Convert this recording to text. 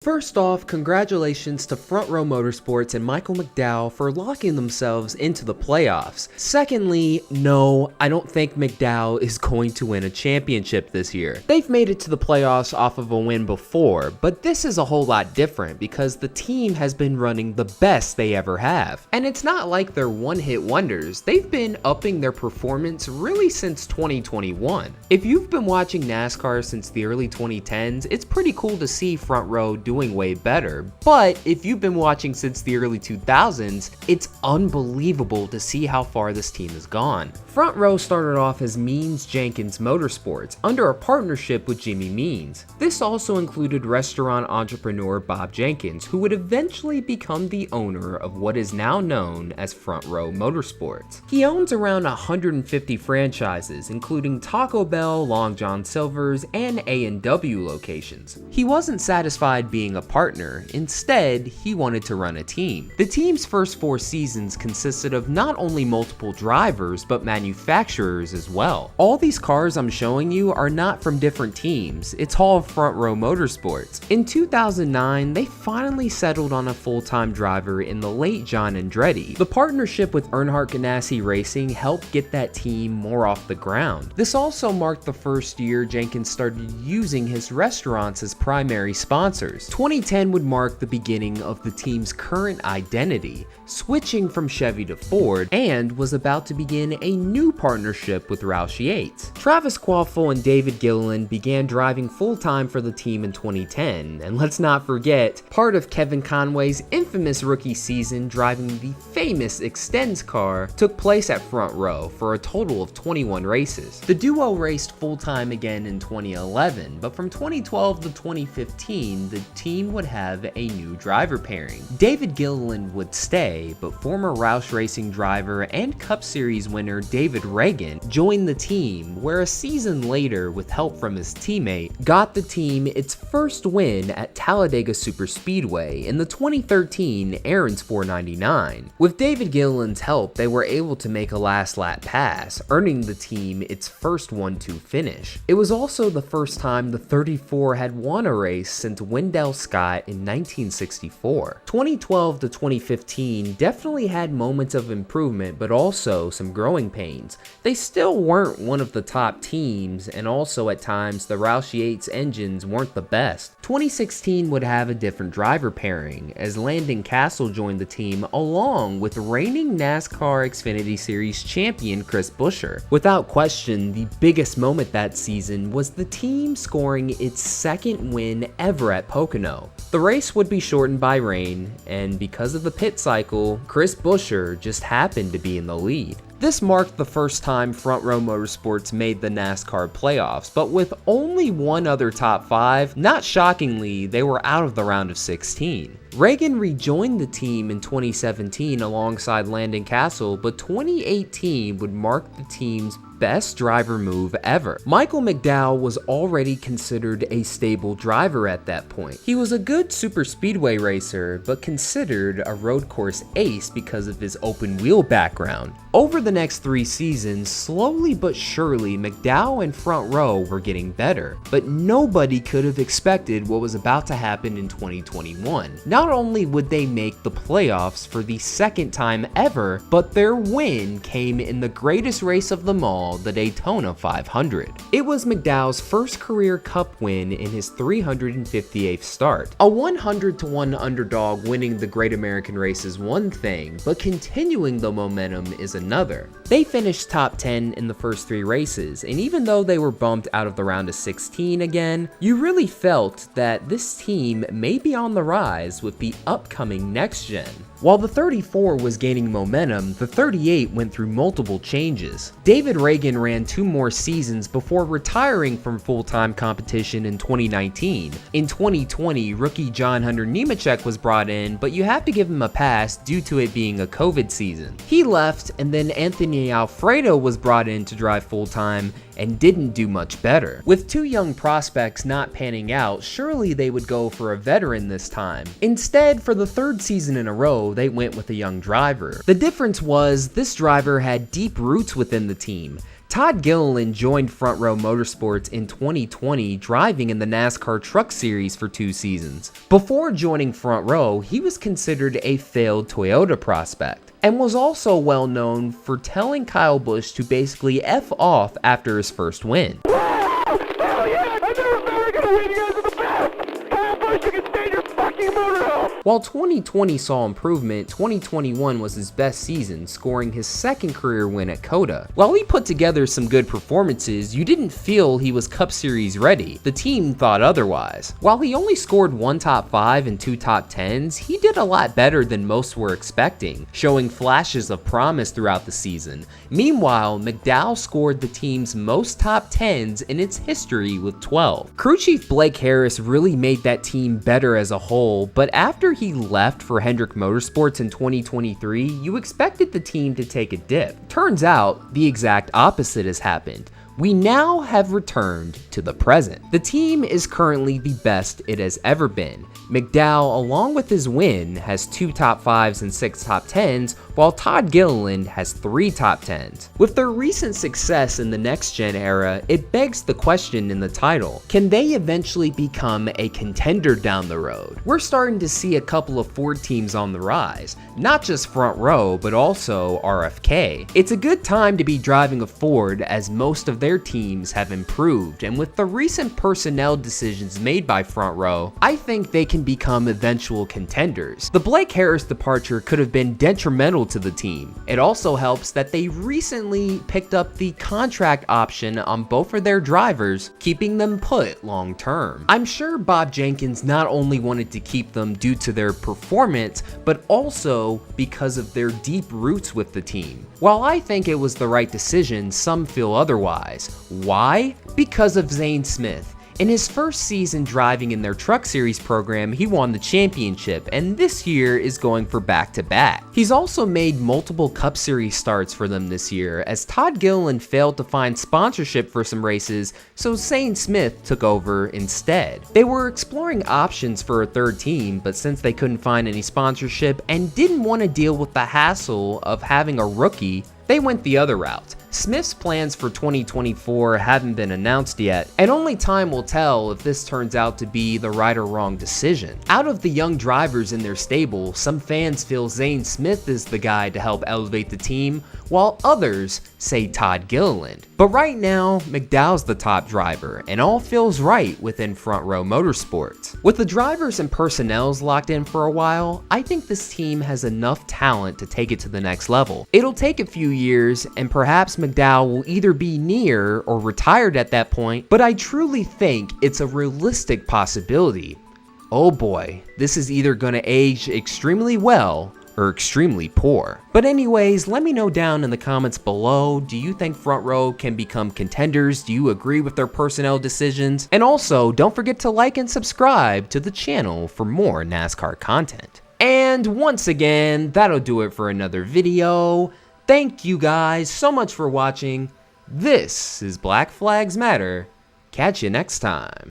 First off, congratulations to Front Row Motorsports and Michael McDowell for locking themselves into the playoffs. Secondly, no, I don't think McDowell is going to win a championship this year. They've made it to the playoffs off of a win before, but this is a whole lot different because the team has been running the best they ever have. And it's not like they're one-hit wonders. They've been upping their performance really since 2021. If you've been watching NASCAR since the early 2010s, it's pretty cool to see Front Row doing way better, but if you've been watching since the early 2000s, it's unbelievable to see how far this team has gone. Front Row started off as Means Jenkins Motorsports under a partnership with Jimmy Means. This also included restaurant entrepreneur Bob Jenkins, who would eventually become the owner of what is now known as Front Row Motorsports. He owns around 150 franchises, including Taco Bell, Long John Silver's, and A&W locations. He wasn't satisfied being a partner. Instead, he wanted to run a team. The team's first 4 seasons consisted of not only multiple drivers, but manufacturers as well. All these cars I'm showing you are not from different teams. It's all Front Row Motorsports. In 2009, they finally settled on a full-time driver in the late John Andretti. The partnership with Earnhardt Ganassi Racing helped get that team more off the ground. This also marked the first year Jenkins started using his restaurants as primary sponsors. 2010 would mark the beginning of the team's current identity, switching from Chevy to Ford, and was about to begin a new partnership with Roush Yates. Travis Kvapil and David Gilliland began driving full-time for the team in 2010, and let's not forget, part of Kevin Conway's infamous rookie season driving the famous Extends car took place at Front Row for a total of 21 races. The duo raced full-time again in 2011, but from 2012 to 2015, the team would have a new driver pairing. David Gilliland would stay, but former Roush Racing driver and Cup Series winner David Reagan joined the team, where a season later, with help from his teammate, got the team its first win at Talladega Superspeedway in the 2013 Aaron's 499. With David Gilliland's help, they were able to make a last lap pass, earning the team its first 1-2 finish. It was also the first time the 34 had won a race since Wendell Scott in 1964. 2012 to 2015 definitely had moments of improvement, but also some growing pains. They still weren't one of the top teams, and also at times the Roush Yates engines weren't the best. 2016 would have a different driver pairing, as Landon Castle joined the team along with reigning NASCAR Xfinity Series champion Chris Buescher. Without question, the biggest moment that season was the team scoring its second win ever at Pocono. The race would be shortened by rain, and because of the pit cycle, Chris Buescher just happened to be in the lead. This marked the first time Front Row Motorsports made the NASCAR playoffs, but with only one other top 5, not shockingly, they were out of the round of 16. Reagan rejoined the team in 2017 alongside Landon Castle, but 2018 would mark the team's best driver move ever. Michael McDowell was already considered a stable driver at that point. He was a good super speedway racer, but considered a road course ace because of his open wheel background. Over the next 3 seasons, slowly but surely, McDowell and Front Row were getting better, but nobody could have expected what was about to happen in 2021. Not only would they make the playoffs for the second time ever, but their win came in the greatest race of them all, the Daytona 500. It was McDowell's first career Cup win in his 358th start. A 100-1 underdog winning the Great American Race is one thing, but continuing the momentum is another. They finished top 10 in the first 3 races, and even though they were bumped out of the round of 16 again, you really felt that this team may be on the rise with the upcoming next gen. While the 34 was gaining momentum, the 38 went through multiple changes. David Reagan ran 2 more seasons before retiring from full-time competition in 2019. In 2020, rookie John Hunter Nemechek was brought in, but you have to give him a pass due to it being a COVID season. He left, and then Anthony Alfredo was brought in to drive full-time, and didn't do much better. With 2 young prospects not panning out, surely they would go for a veteran this time. Instead, for the 3rd season in a row, they went with a young driver. The difference was this driver had deep roots within the team. Todd Gilliland joined Front Row Motorsports in 2020, driving in the NASCAR Truck Series for 2 seasons. Before joining Front Row, he was considered a failed Toyota prospect, and was also well known for telling Kyle Busch to basically F off after his first win. Hell yeah! I never thought I was gonna win. You guys are the best! Kyle Busch, you can stay in your fucking motorhome! While 2020 saw improvement, 2021 was his best season, scoring his second career win at COTA. While he put together some good performances, you didn't feel he was Cup Series ready. The team thought otherwise. While he only scored 1 top 5 and 2 top 10s, he did a lot better than most were expecting, showing flashes of promise throughout the season. Meanwhile, McDowell scored the team's most top 10s in its history with 12. Crew Chief Blake Harris really made that team better as a whole, but after he left for Hendrick Motorsports in 2023, you expected the team to take a dip. Turns out, the exact opposite has happened. We now have returned to the present. The team is currently the best it has ever been. McDowell, along with his win, has 2 top 5s and 6 top 10s, while Todd Gilliland has 3 top 10s. With their recent success in the next-gen era, it begs the question in the title: can they eventually become a contender down the road? We're starting to see a couple of Ford teams on the rise, not just Front Row, but also RFK. It's a good time to be driving a Ford, as most of their teams have improved, and with the recent personnel decisions made by Front Row, I think they can become eventual contenders. The Blake Harris departure could have been detrimental to the team. It also helps that they recently picked up the contract option on both of their drivers, keeping them put long term. I'm sure Bob Jenkins not only wanted to keep them due to their performance, but also because of their deep roots with the team. While I think it was the right decision, some feel otherwise. Why? Because of Zane Smith. In his first season driving in their Truck Series program, he won the championship, and this year is going for back-to-back. He's also made multiple Cup Series starts for them this year, as Todd Gilliland failed to find sponsorship for some races, so Zane Smith took over instead. They were exploring options for a third team, but since they couldn't find any sponsorship and didn't want to deal with the hassle of having a rookie, they went the other route. Smith's plans for 2024 haven't been announced yet, and only time will tell if this turns out to be the right or wrong decision. Out of the young drivers in their stable, some fans feel Zane Smith is the guy to help elevate the team, while others say Todd Gilliland. But right now, McDowell's the top driver, and all feels right within Front Row Motorsports. With the drivers and personnels locked in for a while, I think this team has enough talent to take it to the next level. It'll take a few years, and perhaps McDowell will either be near or retired at that point, but I truly think it's a realistic possibility. Oh boy, this is either gonna age extremely well or extremely poor. But anyways, let me know down in the comments below, do you think Front Row can become contenders? Do you agree with their personnel decisions? And also, don't forget to like and subscribe to the channel for more NASCAR content. And once again, that'll do it for another video. Thank you guys so much for watching. This is Black Flags Matter. Catch you next time.